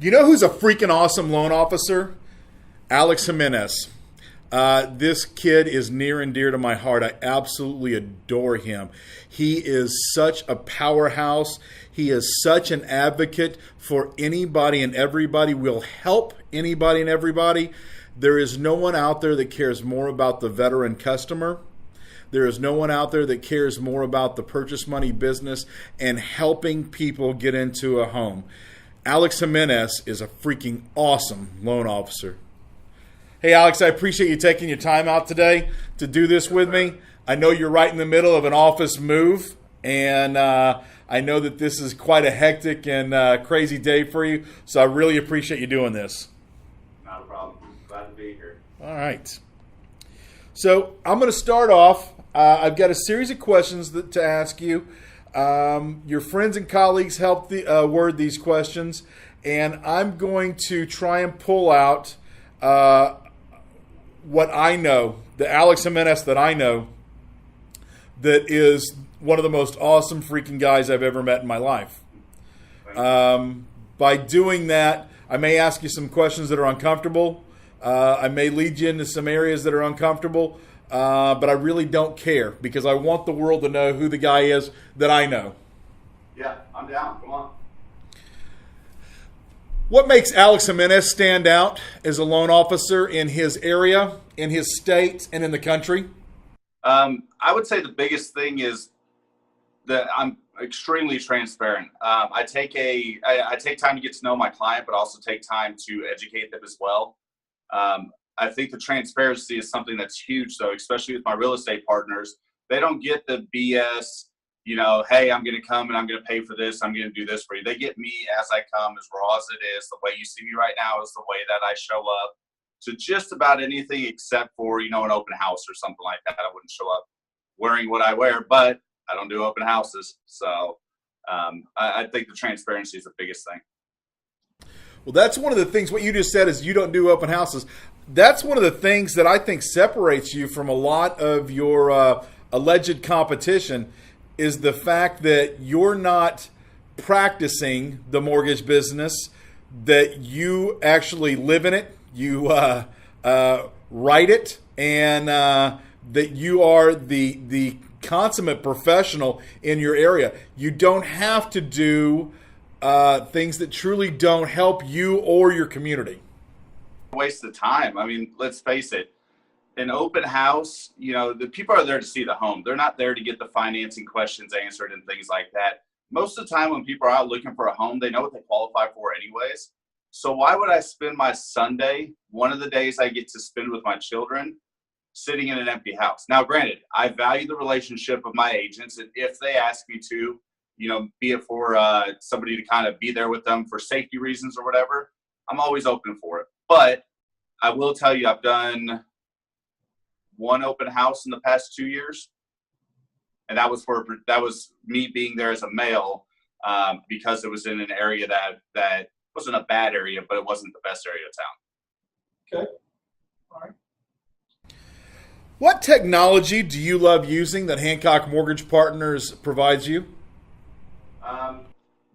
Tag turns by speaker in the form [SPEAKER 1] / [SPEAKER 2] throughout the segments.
[SPEAKER 1] You know who's a freaking awesome loan officer? Alex Jimenez. This kid is near and dear to my heart. I absolutely adore him. He is such a powerhouse. He is such an advocate for anybody and everybody. Will help anybody and everybody. There is no one out there that cares more about the veteran customer. There is no one out there that cares more about the purchase money business and helping people get into a home. Alex Jimenez is a freaking awesome loan officer. Hey, Alex, I appreciate you taking your time out today to do this with me. I know you're right in the middle of an office move, and I know that this is quite a hectic and crazy day for you, so I really appreciate you doing this.
[SPEAKER 2] Not a problem. Glad to be here.
[SPEAKER 1] All right. So I'm going to start off. I've got a series of questions to ask you. Your friends and colleagues helped word these questions, and I'm going to try and pull out what I know, the Alex Jimenez that I know, that is one of the most awesome freaking guys I've ever met in my life. By doing that, I may ask you some questions that are uncomfortable. I may lead you into some areas that are uncomfortable, but I really don't care because I want the world to know who the guy is that I know.
[SPEAKER 2] Yeah, I'm down. Come on.
[SPEAKER 1] What makes Alex Jimenez stand out as a loan officer in his area, in his state, and in the country?
[SPEAKER 2] I would say the biggest thing is that I'm extremely transparent. I take time to get to know my client, but also take time to educate them as well. I think the transparency is something that's huge, though, especially with my real estate partners. They don't get the BS, hey, I'm going to come and I'm going to pay for this. I'm going to do this for you. They get me as I come, as raw as it is. The way you see me right now is the way that I show up to just about anything except for, an open house or something like that. I wouldn't show up wearing what I wear, but I don't do open houses. So I think the transparency is the biggest thing.
[SPEAKER 1] Well, that's one of the things, what you just said is you don't do open houses. That's one of the things that I think separates you from a lot of your alleged competition is the fact that you're not practicing the mortgage business, that you actually live in it, you write it, and that you are the consummate professional in your area. You don't have to do things that truly don't help you or your community.
[SPEAKER 2] Waste of time. I mean, let's face it. An open house, the people are there to see the home. They're not there to get the financing questions answered and things like that. Most of the time when people are out looking for a home, they know what they qualify for anyways. So why would I spend my Sunday, one of the days I get to spend with my children, sitting in an empty house? Now, granted, I value the relationship of my agents, and if they ask me to, be it for somebody to kind of be there with them for safety reasons or whatever, I'm always open for it. But I will tell you, I've done one open house in the past 2 years, and that was me being there as a male because it was in an area that wasn't a bad area, but it wasn't the best area of town.
[SPEAKER 1] Okay. All right. What technology do you love using that Hancock Mortgage Partners provides you?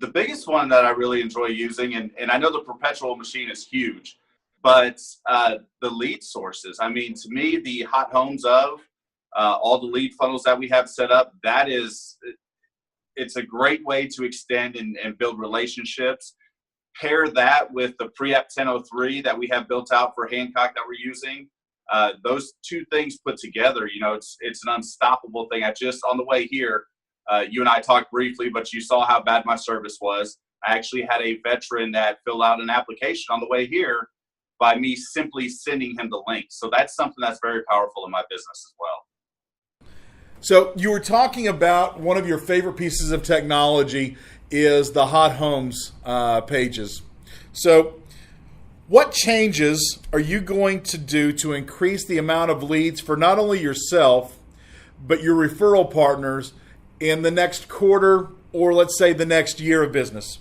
[SPEAKER 2] The biggest one that I really enjoy using, and I know the perpetual machine is huge, but the lead sources. I mean, to me, the hot homes of all the lead funnels that we have set up, it's a great way to extend and build relationships. Pair that with the Pre-App 1003 that we have built out for Hancock that we're using. Those two things put together, it's an unstoppable thing. On the way here, you and I talked briefly, but you saw how bad my service was. I actually had a veteran that filled out an application on the way here by me simply sending him the link. So that's something that's very powerful in my business as well.
[SPEAKER 1] So you were talking about one of your favorite pieces of technology is the hot homes pages. So what changes are you going to do to increase the amount of leads for not only yourself, but your referral partners in the next quarter or let's say the next year of business?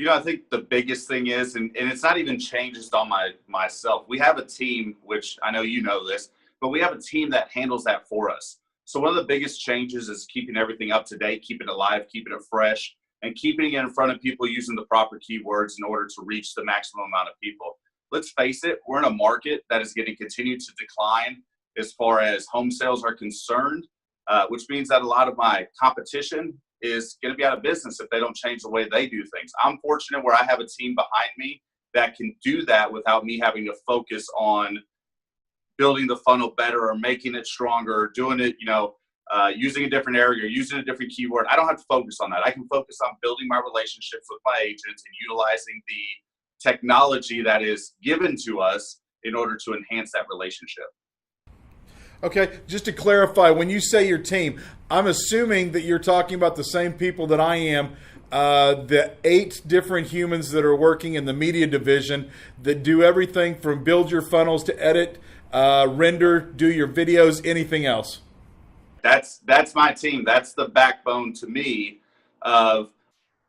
[SPEAKER 2] I think the biggest thing is, and it's not even changes on myself. We have a team, which I know you know this, but we have a team that handles that for us. So one of the biggest changes is keeping everything up to date, keeping it live, keeping it fresh, and keeping it in front of people using the proper keywords in order to reach the maximum amount of people. Let's face it, we're in a market that is going to continue to decline as far as home sales are concerned, which means that a lot of my competition is going to be out of business if they don't change the way they do things. I'm fortunate where I have a team behind me that can do that without me having to focus on building the funnel better or making it stronger or doing it, using a different area or using a different keyword. I don't have to focus on that. I can focus on building my relationships with my agents and utilizing the technology that is given to us in order to enhance that relationship.
[SPEAKER 1] Okay, just to clarify, when you say your team, I'm assuming that you're talking about the same people that I am, the 8 different humans that are working in the media division that do everything from build your funnels to edit, render, do your videos, anything else.
[SPEAKER 2] That's my team. That's the backbone to me of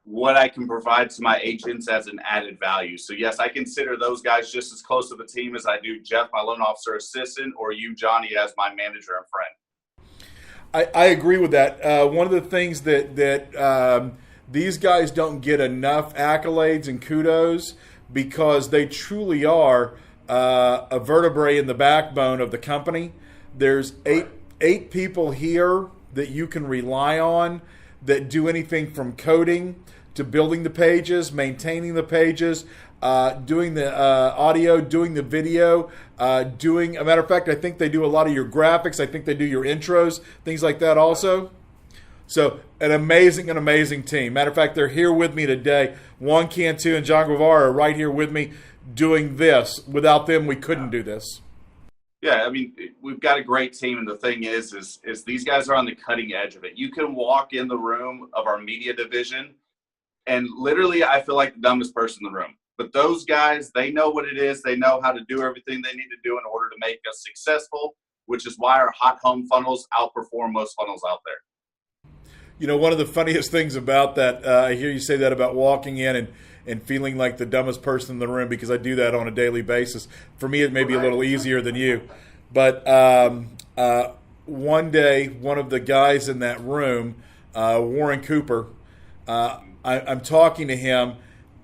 [SPEAKER 2] what I can provide to my agents as an added value. So yes, I consider those guys just as close to the team as I do Jeff, my loan officer assistant, or you, Johnny, as my manager and friend.
[SPEAKER 1] I agree with that. One of the things that these guys don't get enough accolades and kudos because they truly are a vertebrae in the backbone of the company. There's eight people here that you can rely on that do anything from coding to building the pages, maintaining the pages, doing the audio, doing the video, doing, a matter of fact, I think they do a lot of your graphics. I think they do your intros, things like that also. So an amazing team. Matter of fact, they're here with me today. Juan Cantu and John Guevara are right here with me doing this. Without them, we couldn't do this.
[SPEAKER 2] Yeah, I mean, we've got a great team, and the thing is these guys are on the cutting edge of it. You can walk in the room of our media division, and literally, I feel like the dumbest person in the room. But those guys, they know what it is. They know how to do everything they need to do in order to make us successful, which is why our hot home funnels outperform most funnels out there.
[SPEAKER 1] One of the funniest things about that, I hear you say that about walking in and feeling like the dumbest person in the room, because I do that on a daily basis. For me, it may be a little easier than you. But one day, one of the guys in that room, Warren Cooper, I'm talking to him,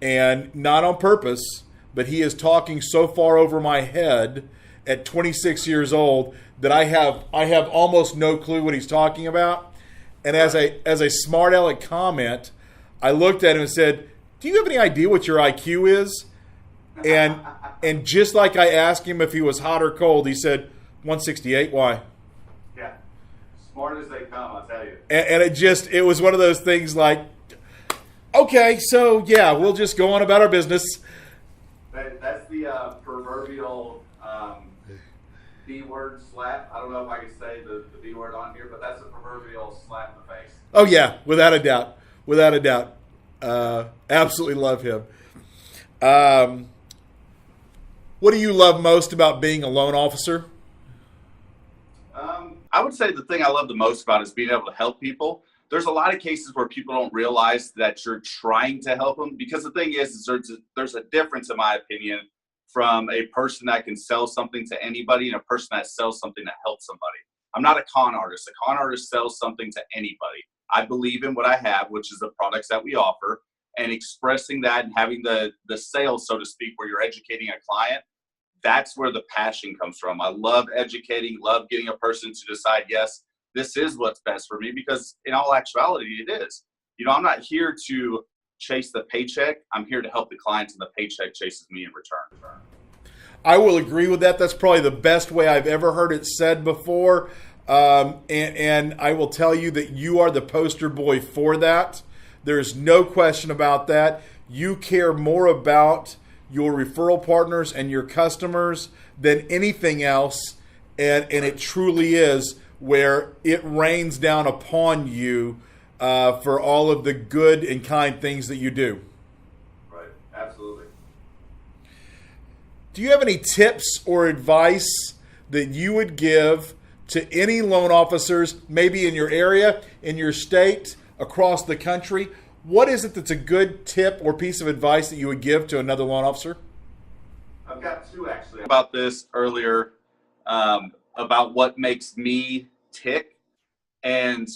[SPEAKER 1] and not on purpose, but he is talking so far over my head at 26 years old that I have almost no clue what he's talking about. And as a smart aleck comment, I looked at him and said, "Do you have any idea what your IQ is?" And just like I asked him if he was hot or cold, he said, 168. Why?
[SPEAKER 2] Yeah, smart as they come, I'll tell you.
[SPEAKER 1] And it was one of those things like, okay, so yeah, we'll just go on about our business.
[SPEAKER 2] That's the proverbial B-word slap. I don't know if I can say the B-word on here, but that's a proverbial slap in the face.
[SPEAKER 1] Oh yeah, without a doubt. Absolutely love him. What do you love most about being a loan officer?
[SPEAKER 2] I would say the thing I love the most about is being able to help people. There's a lot of cases where people don't realize that you're trying to help them, because the thing is there's a difference, in my opinion, from a person that can sell something to anybody and a person that sells something to help somebody. I'm not a con artist. A con artist sells something to anybody. I believe in what I have, which is the products that we offer, and expressing that and having the sales, so to speak, where you're educating a client. That's where the passion comes from. I love educating, love getting a person to decide, yes, this is what's best for me, because in all actuality, it is. I'm not here to chase the paycheck. I'm here to help the clients, and the paycheck chases me in return.
[SPEAKER 1] I will agree with that. That's probably the best way I've ever heard it said before. And I will tell you that you are the poster boy for that. There's no question about that. You care more about your referral partners and your customers than anything else. And it truly is where it rains down upon you for all of the good and kind things that you do.
[SPEAKER 2] Right. Absolutely.
[SPEAKER 1] Do you have any tips or advice that you would give to any loan officers, maybe in your area, in your state, across the country? What is it that's a good tip or piece of advice that you would give to another loan officer?
[SPEAKER 2] I've got two, actually. About this earlier, about what makes me tick. And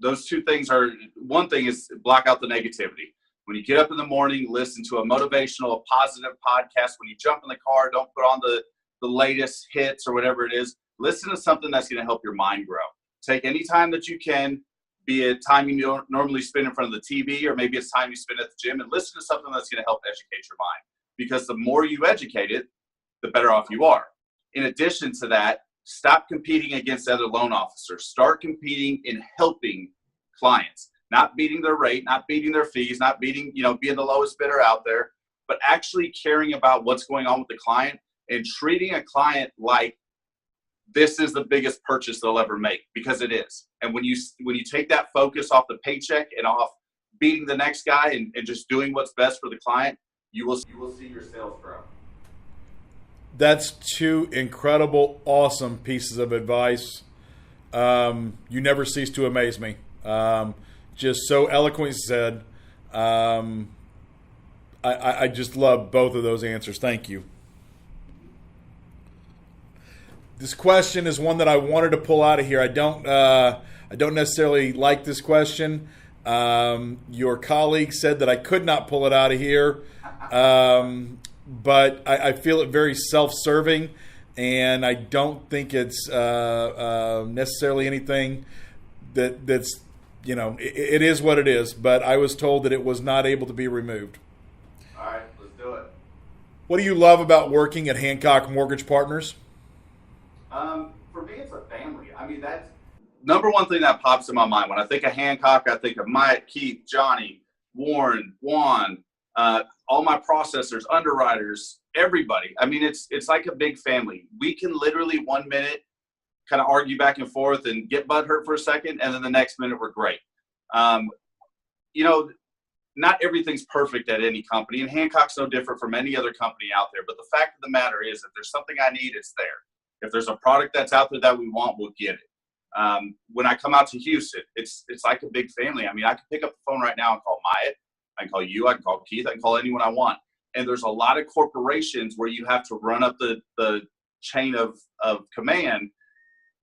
[SPEAKER 2] those two things are, one thing is block out the negativity. When you get up in the morning, listen to a motivational, a positive podcast. When you jump in the car, don't put on the latest hits or whatever it is. Listen to something that's going to help your mind grow. Take any time that you can, be it time you don't normally spend in front of the TV, or maybe it's time you spend at the gym, and listen to something that's going to help educate your mind. Because the more you educate it, the better off you are. In addition to that, stop competing against other loan officers. Start competing in helping clients, not beating their rate, not beating their fees, not beating, being the lowest bidder out there, but actually caring about what's going on with the client and treating a client like this is the biggest purchase they'll ever make, because it is. And when you take that focus off the paycheck and off beating the next guy and just doing what's best for the client, you will see your sales grow.
[SPEAKER 1] That's two incredible, awesome pieces of advice. You never cease to amaze me. Just so eloquently said. I just love both of those answers. Thank you. This question is one that I wanted to pull out of here. I don't necessarily like this question. Your colleague said that I could not pull it out of here, but I feel it very self-serving, and I don't think it's necessarily anything that's it is what it is. But I was told that it was not able to be removed.
[SPEAKER 2] All right, let's do it.
[SPEAKER 1] What do you love about working at Hancock Mortgage Partners?
[SPEAKER 2] For me, it's a family. I mean, that's number one thing that pops in my mind. When I think of Hancock, I think of Mike, Keith, Johnny, Warren, Juan, all my processors, underwriters, everybody. I mean, it's like a big family. We can literally 1 minute kind of argue back and forth and get butthurt for a second, and then the next minute we're great. Not everything's perfect at any company, and Hancock's no different from any other company out there. But the fact of the matter is, if there's something I need, it's there. If there's a product that's out there that we want, we'll get it. When I come out to Houston, it's like a big family. I mean, I can pick up the phone right now and call Myatt. I can call you. I can call Keith. I can call anyone I want. And there's a lot of corporations where you have to run up the chain of command,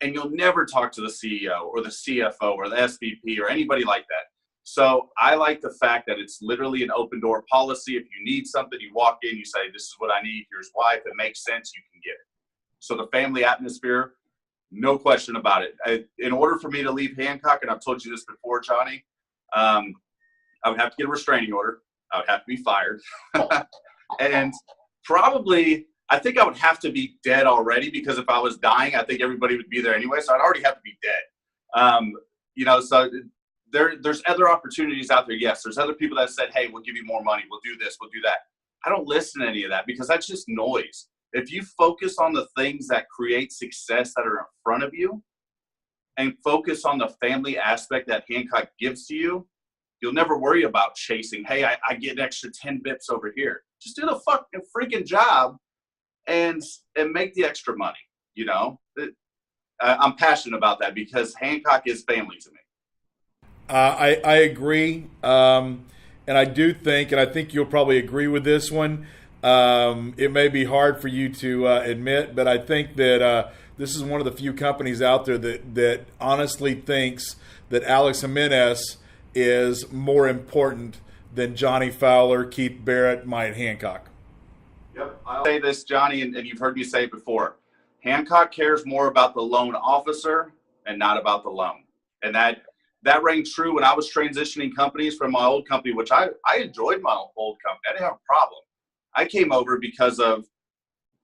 [SPEAKER 2] and you'll never talk to the CEO or the CFO or the SVP or anybody like that. So I like the fact that it's literally an open door policy. If you need something, you walk in, you say, this is what I need. Here's why. If it makes sense, you can get it. So the family atmosphere, no question about it. In order for me to leave Hancock, and I've told you this before, Johnny, I would have to get a restraining order. I would have to be fired. And probably, I think I would have to be dead already, because if I was dying, I think everybody would be there anyway. So I'd already have to be dead. So there's other opportunities out there. Yes, there's other people that said, hey, we'll give you more money. We'll do this. We'll do that. I don't listen to any of that, because that's just noise. If you focus on the things that create success that are in front of you and focus on the family aspect that Hancock gives to you, you'll never worry about chasing, hey, I get an extra 10 bips over here. Just do the fucking freaking job and make the extra money, I'm passionate about that, because Hancock is family to me.
[SPEAKER 1] I agree. And I do think, and I think you'll probably agree with this one, it may be hard for you to admit, but I think that this is one of the few companies out there that honestly thinks that Alex Jimenez is more important than Johnny Fowler, Keith Barrett, Myatt Hancock.
[SPEAKER 2] Yep. I'll say this, Johnny, and you've heard me say it before. Hancock cares more about the loan officer and not about the loan. And that rang true when I was transitioning companies from my old company, which I enjoyed my old company. I didn't have a problem. I came over because of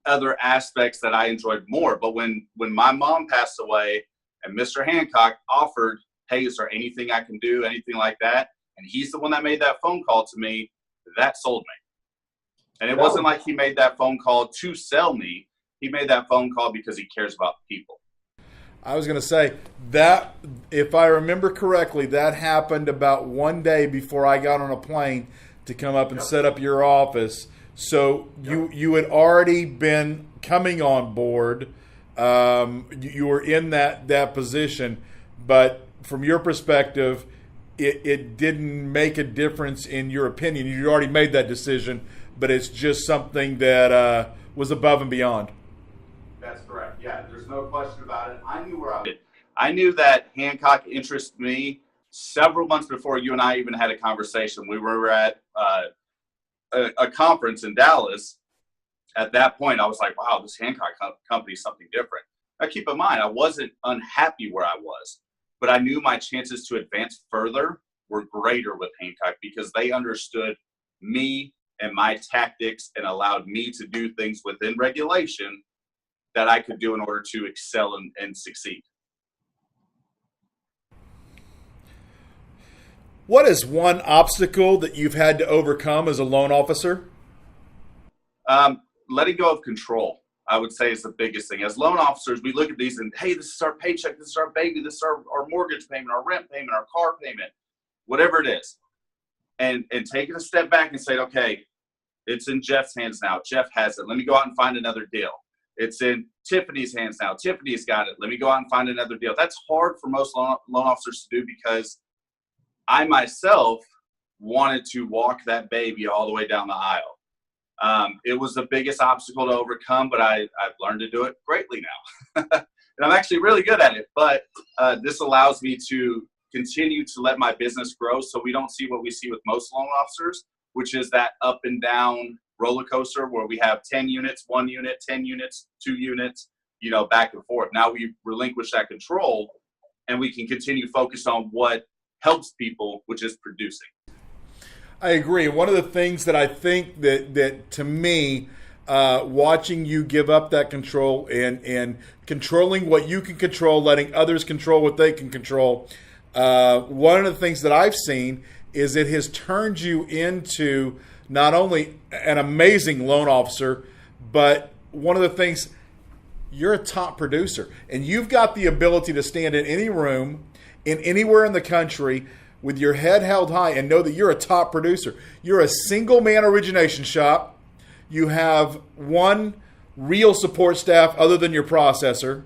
[SPEAKER 2] other aspects that I enjoyed more. But when my mom passed away and Mr. Hancock offered, hey, is there anything I can do, anything like that? And he's the one that made that phone call to me, that sold me. And it wasn't like he made that phone call to sell me. He made that phone call because he cares about people.
[SPEAKER 1] I was going to say that, if I remember correctly, that happened about one day before I got on a plane to come up and set up your office. So you had already been coming on board. You were in that position, but from your perspective, it didn't make a difference in your opinion. You already made that decision, but it's just something that was above and beyond.
[SPEAKER 2] That's correct. Yeah, there's no question about it. I knew where I was. I knew that Hancock interested me several months before you and I even had a conversation. We were at a conference in Dallas. At that point, I was like, wow, this Hancock company is something different. Now, keep in mind, I wasn't unhappy where I was, but I knew my chances to advance further were greater with Hancock because they understood me and my tactics and allowed me to do things within regulation that I could do in order to excel and succeed.
[SPEAKER 1] What is one obstacle that you've had to overcome as a loan officer?
[SPEAKER 2] Letting go of control, I would say, is the biggest thing. As loan officers, we look at these and, hey, this is our paycheck, this is our baby, this is our mortgage payment, our rent payment, our car payment, whatever it is. And taking a step back and saying, okay, it's in Jeff's hands now. Jeff has it. Let me go out and find another deal. It's in Tiffany's hands now. Tiffany's got it. Let me go out and find another deal. That's hard for most loan officers to do because I myself wanted to walk that baby all the way down the aisle. It was the biggest obstacle to overcome, but I've learned to do it greatly now. And I'm actually really good at it. But this allows me to continue to let my business grow so we don't see what we see with most loan officers, which is that up and down roller coaster where we have 10 units, 1 unit, 10 units, 2 units, back and forth. Now we relinquish that control and we can continue focused on what helps people, which is producing.
[SPEAKER 1] I agree. One of the things that I think that to me, watching you give up that control and controlling what you can control, letting others control what they can control, one of the things that I've seen is it has turned you into not only an amazing loan officer, but one of the things, you're a top producer. And you've got the ability to stand in any room, in anywhere in the country, with your head held high and know that you're a top producer. You're a single-man origination shop. You have one real support staff other than your processor.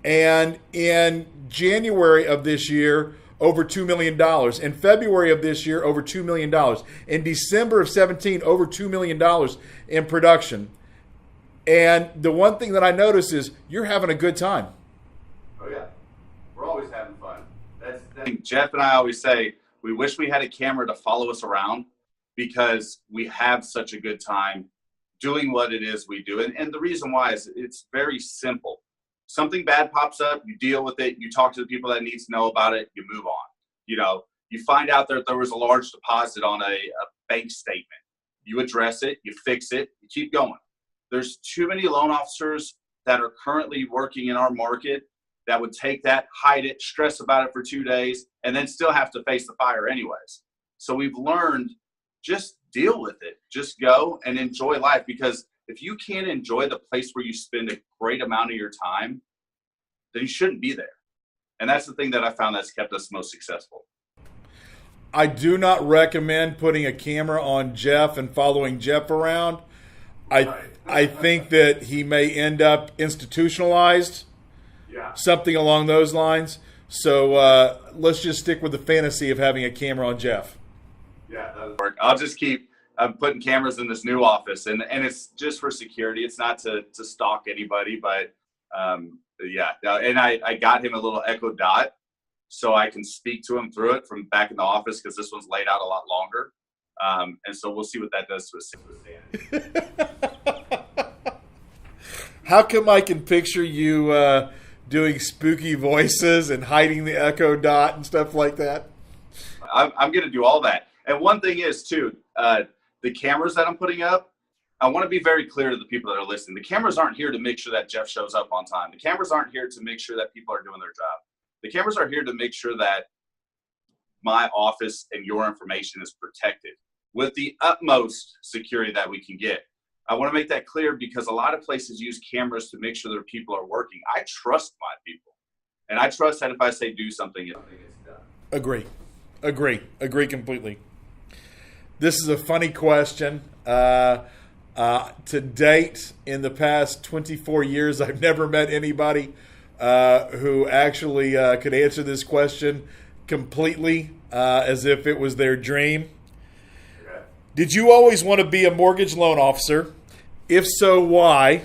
[SPEAKER 1] And in January of this year, over $2 million. In February of this year, over $2 million. In December of 17, over $2 million in production. And the one thing that I notice is you're having a good time.
[SPEAKER 2] Oh, yeah. We're always having fun. Jeff and I always say, we wish we had a camera to follow us around because we have such a good time doing what it is we do. And the reason why is it's very simple. Something bad pops up, you deal with it, you talk to the people that need to know about it, you move on. You find out that there was a large deposit on a bank statement. You address it, you fix it, you keep going. There's too many loan officers that are currently working in our market that would take that, hide it, stress about it for 2 days, and then still have to face the fire anyways. So we've learned, just deal with it. Just go and enjoy life, because if you can't enjoy the place where you spend a great amount of your time, then you shouldn't be there. And that's the thing that I found that's kept us most successful.
[SPEAKER 1] I do not recommend putting a camera on Jeff and following Jeff around. I think that he may end up institutionalized.
[SPEAKER 2] Yeah.
[SPEAKER 1] Something along those lines. So let's just stick with the fantasy of having a camera on Jeff.
[SPEAKER 2] Yeah, that'll work. I'll just keep putting cameras in this new office, and it's just for security. It's not to stalk anybody, but yeah. And I got him a little Echo Dot so I can speak to him through it from back in the office because this one's laid out a lot longer. And so we'll see what that does to his sanity.
[SPEAKER 1] How come I can picture you doing spooky voices and hiding the Echo Dot and stuff like that?
[SPEAKER 2] I'm going to do all that. And one thing is, too, the cameras that I'm putting up, I want to be very clear to the people that are listening. The cameras aren't here to make sure that Jeff shows up on time. The cameras aren't here to make sure that people are doing their job. The cameras are here to make sure that my office and your information is protected with the utmost security that we can get. I want to make that clear because a lot of places use cameras to make sure their people are working. I trust my people. And I trust that if I say do something, it's done. Agree completely. This is a funny question. To date, in the past 24 years, I've never met anybody who actually could answer this question completely as if it was their dream. Okay.
[SPEAKER 1] Did you always want to be a mortgage loan officer? If so, why?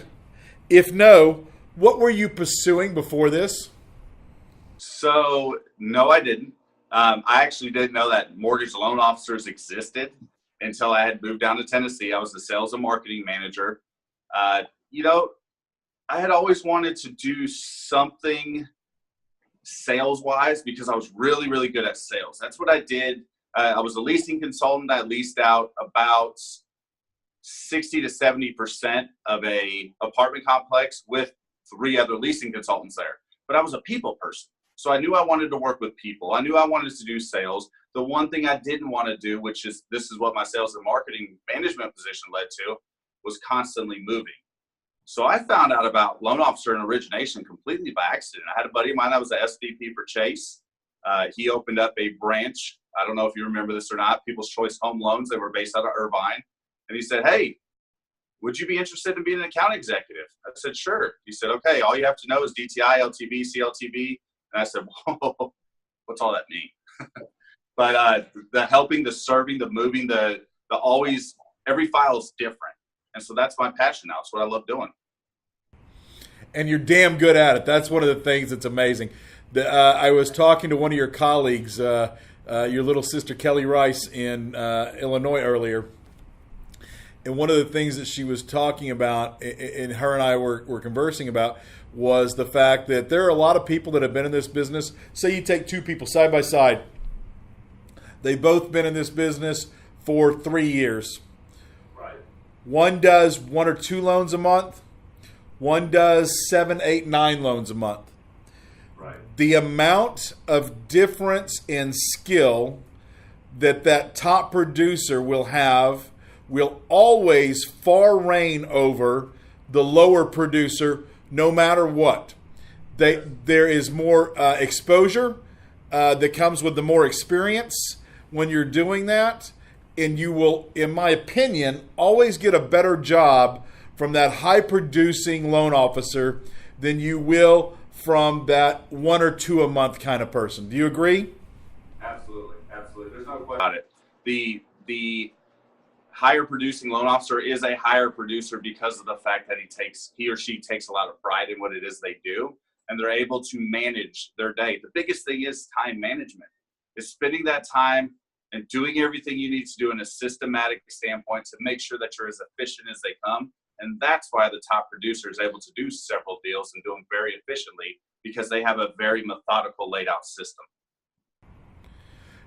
[SPEAKER 1] If no, what were you pursuing before this?
[SPEAKER 2] So, no, I didn't. I actually didn't know that mortgage loan officers existed until I had moved down to Tennessee. I was the sales and marketing manager. You know, I had always wanted to do something sales-wise because I was really, really good at sales. That's what I did. I was a leasing consultant. I leased out about 60 to 70% of a apartment complex with 3 other leasing consultants there. But I was a people person. So I knew I wanted to work with people. I knew I wanted to do sales. The one thing I didn't want to do, this is what my sales and marketing management position led to, was constantly moving. So I found out about loan officer and origination completely by accident. I had a buddy of mine that was the SVP for Chase. He opened up a branch. I don't know if you remember this or not, People's Choice Home Loans. They were based out of Irvine. And he said, "Hey, would you be interested in being an account executive?" I said, "Sure." He said, "Okay, all you have to know is DTI, LTV, CLTV." And I said, "Whoa, what's all that mean?" But the helping, the serving, the moving, the always, every file is different. And so that's my passion now. It's what I love doing.
[SPEAKER 1] And you're damn good at it. That's one of the things that's amazing. I was talking to one of your colleagues, your little sister Kelly Rice in Illinois earlier. And one of the things that she was talking about, and her and I were conversing about, was the fact that there are a lot of people that have been in this business. Say you take 2 people side by side. They've both been in this business for 3 years.
[SPEAKER 2] Right.
[SPEAKER 1] One does 1 or 2 loans a month. One does 7, 8, 9 loans a month.
[SPEAKER 2] Right.
[SPEAKER 1] The amount of difference in skill that top producer will have will always far reign over the lower producer, no matter what. There is more exposure that comes with the more experience when you're doing that, and you will, in my opinion, always get a better job from that high-producing loan officer than you will from that 1 or 2 a month kind of person. Do you agree?
[SPEAKER 2] Absolutely. There's no question about it. The higher producing loan officer is a higher producer because of the fact that he or she takes a lot of pride in what it is they do, and they're able to manage their day. The biggest thing is time management, is spending that time and doing everything you need to do in a systematic standpoint to make sure that you're as efficient as they come. And that's why the top producer is able to do several deals and do them very efficiently, because they have a very methodical laid out system.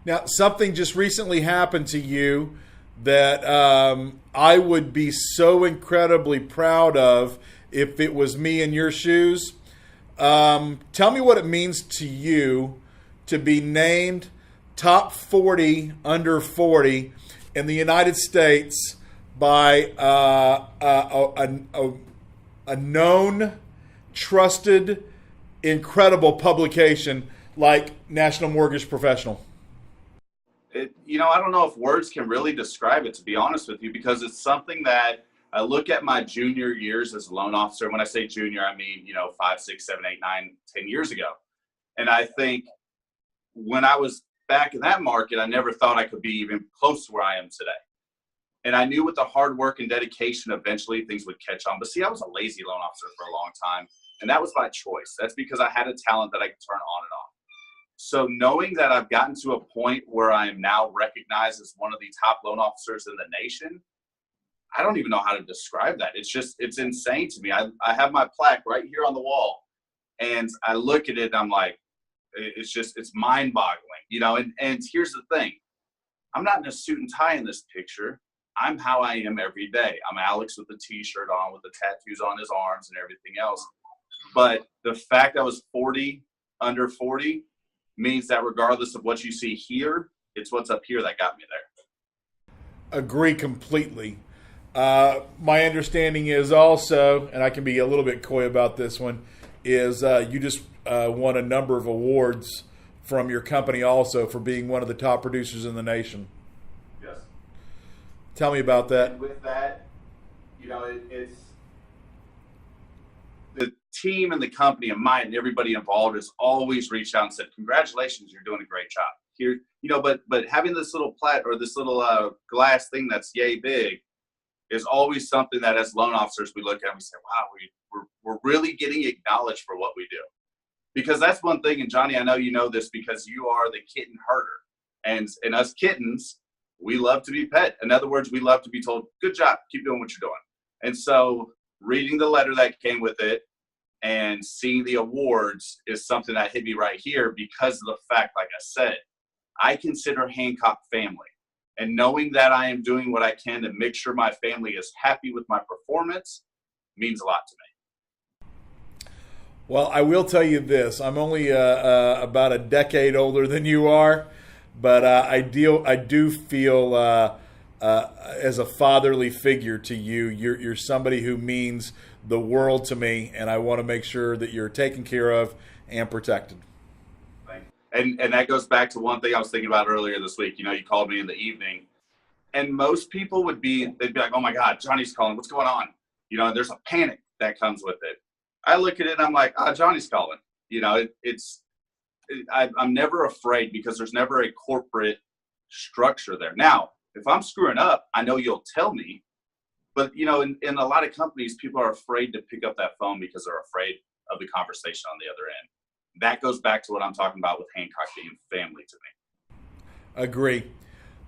[SPEAKER 1] Now, something just recently happened to you that I would be so incredibly proud of if it was me in your shoes. Tell me what it means to you to be named top 40 under 40 in the United States by a known, trusted, incredible publication like National Mortgage Professional.
[SPEAKER 2] I don't know if words can really describe it, to be honest with you, because it's something that I look at my junior years as a loan officer. When I say junior, I mean, 5, 6, 7, 8, 9, 10 years ago. And I think when I was back in that market, I never thought I could be even close to where I am today. And I knew with the hard work and dedication, eventually things would catch on. But see, I was a lazy loan officer for a long time, and that was my choice. That's because I had a talent that I could turn on and off. So knowing that I've gotten to a point where I am now recognized as one of the top loan officers in the nation, I don't even know how to describe that. It's insane to me. I have my plaque right here on the wall, and I look at it and I'm like, it's mind boggling, and here's the thing. I'm not in a suit and tie in this picture. I'm how I am every day. I'm Alex with the t-shirt on, with the tattoos on his arms and everything else. But the fact I was 40 under 40 means that regardless of what you see here, it's what's up here that got me there.
[SPEAKER 1] Agree completely. My understanding is also, and I can be a little bit coy about this one, is you just won a number of awards from your company also for being one of the top producers in the nation.
[SPEAKER 2] Yes.
[SPEAKER 1] Tell me about that.
[SPEAKER 2] And with that, it's the team and the company and mine and everybody involved has always reached out and said, "Congratulations, you're doing a great job." Here, but having this little plat or this little glass thing that's yay big is always something that as loan officers we look at and we say, "Wow, we're really getting acknowledged for what we do." Because that's one thing, and Johnny, I know you know this because you are the kitten herder. And us kittens, we love to be pet. In other words, we love to be told, good job, keep doing what you're doing. And so reading the letter that came with it and seeing the awards is something that hit me right here because of the fact, like I said, I consider Hancock family. And knowing that I am doing what I can to make sure my family is happy with my performance means a lot to me.
[SPEAKER 1] Well, I will tell you this. I'm only about a decade older than you are, but I do feel as a fatherly figure to you. You're somebody who means the world to me, and I want to make sure that you're taken care of and protected.
[SPEAKER 2] And that goes back to one thing I was thinking about earlier this week. You called me in the evening, and most people they'd be like, oh my God, Johnny's calling. What's going on? There's a panic that comes with it. I look at it and I'm like, Johnny's calling. I'm never afraid because there's never a corporate structure there. Now, if I'm screwing up, I know you'll tell me. But, in a lot of companies, people are afraid to pick up that phone because they're afraid of the conversation on the other end. That goes back to what I'm talking about with Hancock being family to me.
[SPEAKER 1] Agree.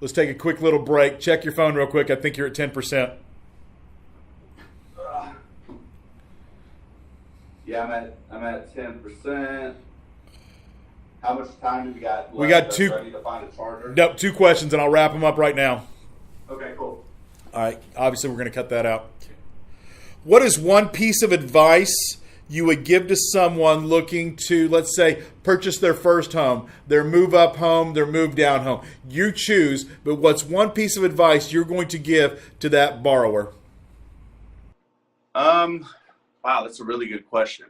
[SPEAKER 1] Let's take a quick little break. Check your phone real quick. I think you're at 10%.
[SPEAKER 2] Yeah, I'm at 10%. How much time do we got left?
[SPEAKER 1] We got two.
[SPEAKER 2] Do I need to find a charger?
[SPEAKER 1] Nope, 2 questions, and I'll wrap them up right now.
[SPEAKER 2] Okay, cool.
[SPEAKER 1] All right. Obviously, we're going to cut that out. What is one piece of advice you would give to someone looking to, let's say, purchase their first home, their move up home, their move down home? You choose, but what's one piece of advice you're going to give to that borrower?
[SPEAKER 2] Wow, that's a really good question.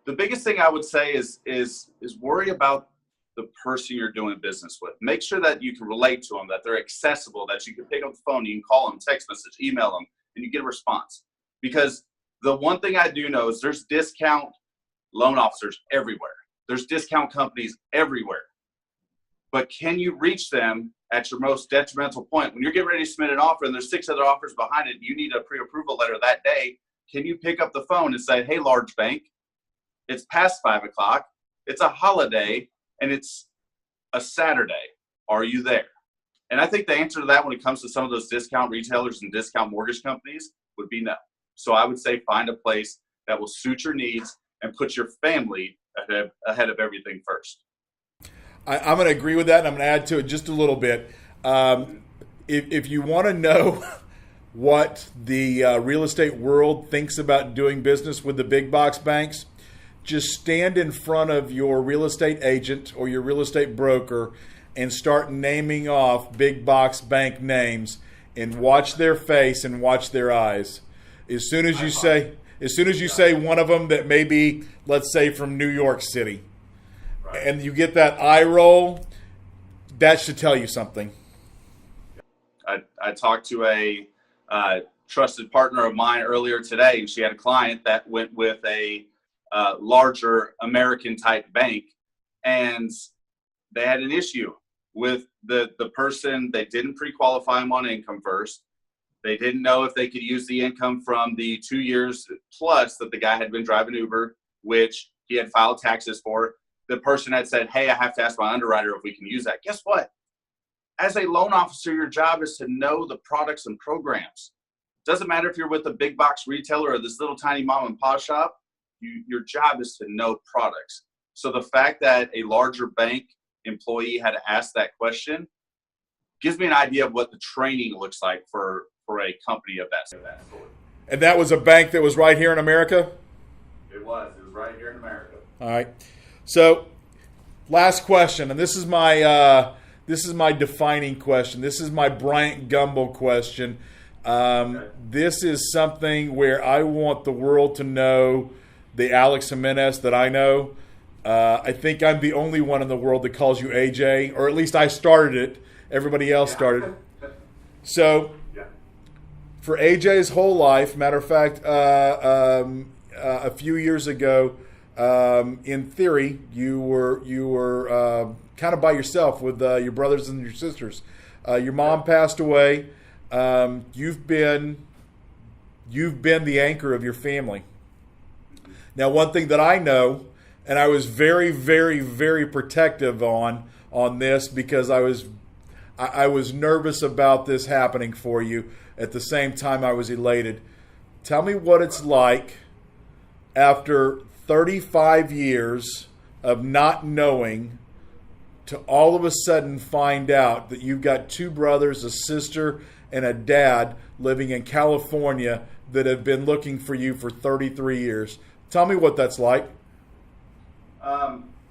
[SPEAKER 2] The biggest thing I would say is worry about the person you're doing business with. Make sure that you can relate to them, that they're accessible, that you can pick up the phone, you can call them, text message, email them, and you get a response. Because the one thing I do know is there's discount loan officers everywhere. There's discount companies everywhere. But can you reach them at your most detrimental point? When you're getting ready to submit an offer and there's 6 other offers behind it, you need a pre-approval letter that day. Can you pick up the phone and say, hey, large bank, it's past 5 o'clock, it's a holiday, and it's a Saturday. Are you there? And I think the answer to that when it comes to some of those discount retailers and discount mortgage companies would be no. So I would say find a place that will suit your needs and put your family ahead of everything first.
[SPEAKER 1] I'm going to agree with that, and I'm going to add to it just a little bit. If you want to know what the real estate world thinks about doing business with the big box banks, just stand in front of your real estate agent or your real estate broker and start naming off big box bank names and watch their face and watch their eyes. As soon as you say one of them that may be, let's say, from New York City, and you get that eye roll, that should tell you something.
[SPEAKER 2] I talked to a trusted partner of mine earlier today, and she had a client that went with a larger American type bank, and they had an issue with the person. They didn't pre-qualify him on income first. They didn't know if they could use the income from the 2 years plus that the guy had been driving Uber, which he had filed taxes for. The person had said, hey, I have to ask my underwriter if we can use that. Guess what? As a loan officer, your job is to know the products and programs. Doesn't matter if you're with a big box retailer or this little tiny mom and pop shop, your job is to know products. So the fact that a larger bank employee had to ask that question gives me an idea of what the training looks like for a company of that sort.
[SPEAKER 1] And that was a bank that was right here in America?
[SPEAKER 2] It was right here in America.
[SPEAKER 1] All right. So, last question, and this is my defining question. This is my Bryant Gumbel question.
[SPEAKER 2] Okay.
[SPEAKER 1] This is something where I want the world to know the Alex Jimenez that I know. I think I'm the only one in the world that calls you AJ, or at least I started it. Everybody else started. So, for AJ's whole life, matter of fact, a few years ago, in theory, you were kind of by yourself with your brothers and your sisters. Your mom passed away. You've been the anchor of your family. Now, one thing that I know, and I was very, very, very protective on this because I was nervous about this happening for you. At the same time, I was elated. Tell me what it's like after 35 years of not knowing to all of a sudden find out that you've got two brothers, a sister, and a dad living in California that have been looking for you for 33 years. Tell me what that's like.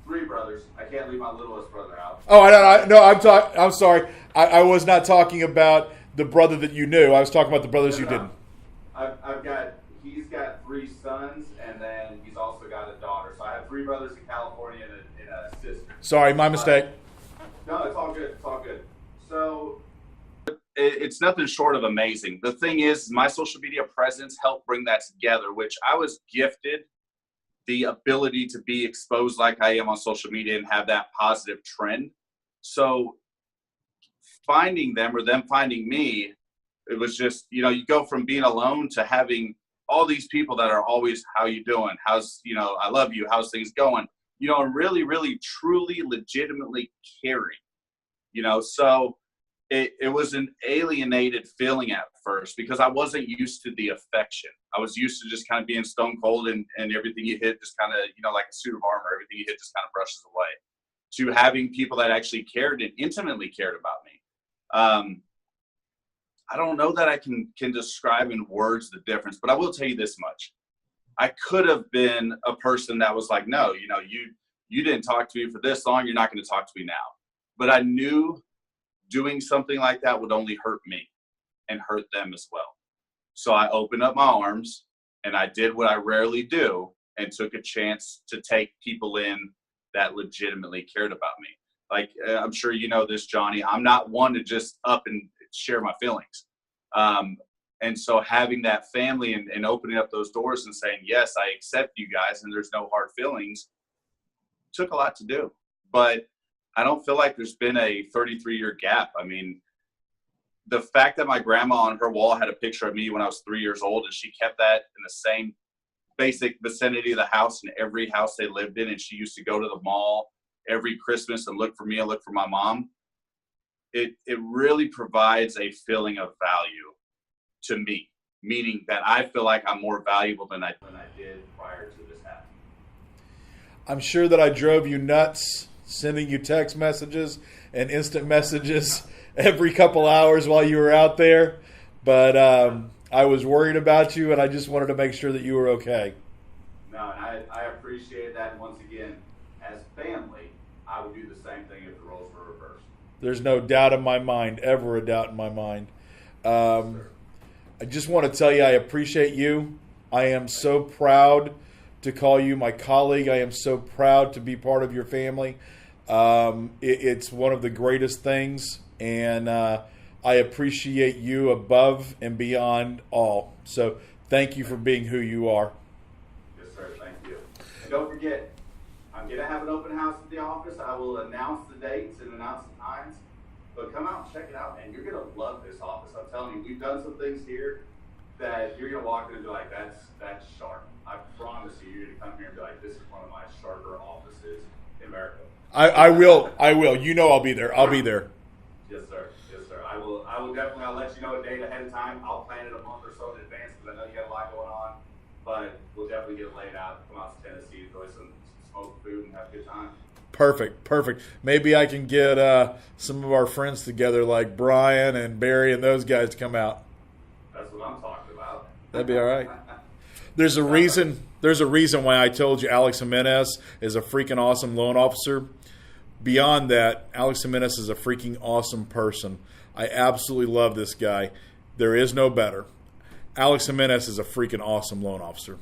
[SPEAKER 2] Three brothers. I can't leave my littlest brother out.
[SPEAKER 1] Oh, I'm sorry. I was not talking about the brother that you knew. I was talking about the brothers you didn't.
[SPEAKER 2] He's got three sons, and then he's also got a daughter. So I have three brothers in California and a sister.
[SPEAKER 1] Sorry, my mistake.
[SPEAKER 2] No, it's all good. It's all good. So it's nothing short of amazing. The thing is, my social media presence helped bring that together, which I was gifted the ability to be exposed like I am on social media and have that positive trend. So finding them or them finding me, it was just, you go from being alone to having all these people that are always, how you doing? How's, I love you. How's things going? Really, really, truly, legitimately caring, so it was an alienated feeling at first because I wasn't used to the affection. I was used to just kind of being stone cold and everything you hit just kind of, like a suit of armor, everything you hit just kind of brushes away, to having people that actually cared and intimately cared about me. I don't know that I can describe in words the difference, but I will tell you this much. I could have been a person that was like, no, you didn't talk to me for this long. You're not going to talk to me now. But I knew doing something like that would only hurt me and hurt them as well. So I opened up my arms and I did what I rarely do and took a chance to take people in that legitimately cared about me. Like, I'm sure you know this, Johnny, I'm not one to just up and share my feelings. And so having that family and opening up those doors and saying, yes, I accept you guys and there's no hard feelings, took a lot to do. But I don't feel like there's been a 33-year gap. I mean, the fact that my grandma on her wall had a picture of me when I was 3 years old, and she kept that in the same basic vicinity of the house in every house they lived in, and she used to go to the mall every Christmas and look for me and look for my mom, it really provides a feeling of value to me, meaning that I feel like I'm more valuable than I did prior to this happening.
[SPEAKER 1] I'm sure that I drove you nuts, sending you text messages and instant messages every couple hours while you were out there. But I was worried about you, and I just wanted to make sure that you were okay.
[SPEAKER 2] No, and I appreciate that. And once again, as family, I would do the same thing if the roles were reversed.
[SPEAKER 1] There's no doubt in my mind, ever a doubt in my mind. I just want to tell you I appreciate you. I am so proud to call you my colleague. I am so proud to be part of your family. It's one of the greatest things, and I appreciate you above and beyond all. So thank you for being who you are.
[SPEAKER 2] Yes, sir. Thank you. And don't forget, I'm going to have an open house at the office. I will announce the dates and announce the times. But come out and check it out, man. You're going to love this office. I'm telling you, we've done some things here that you're going to walk in and be like, that's sharp. I promise you, you're going to come here and be like, this is one of my sharper offices in America.
[SPEAKER 1] I will. I'll be there. I'll be there.
[SPEAKER 2] Yes, sir. Yes, sir. I will definitely, I'll let you know a date ahead of time. I'll plan it a month or so in advance because I know you got a lot going on. But we'll definitely get it laid out. Come out to Tennessee, enjoy some smoked food, and have a good time.
[SPEAKER 1] Perfect. Maybe I can get some of our friends together, like Brian and Barry and those guys, to come out.
[SPEAKER 2] That's what I'm talking about.
[SPEAKER 1] That'd be all right. There's a reason why I told you Alex Jimenez is a freaking awesome loan officer. Beyond that, Alex Jimenez is a freaking awesome person. I absolutely love this guy. There is no better. Alex Jimenez is a freaking awesome loan officer.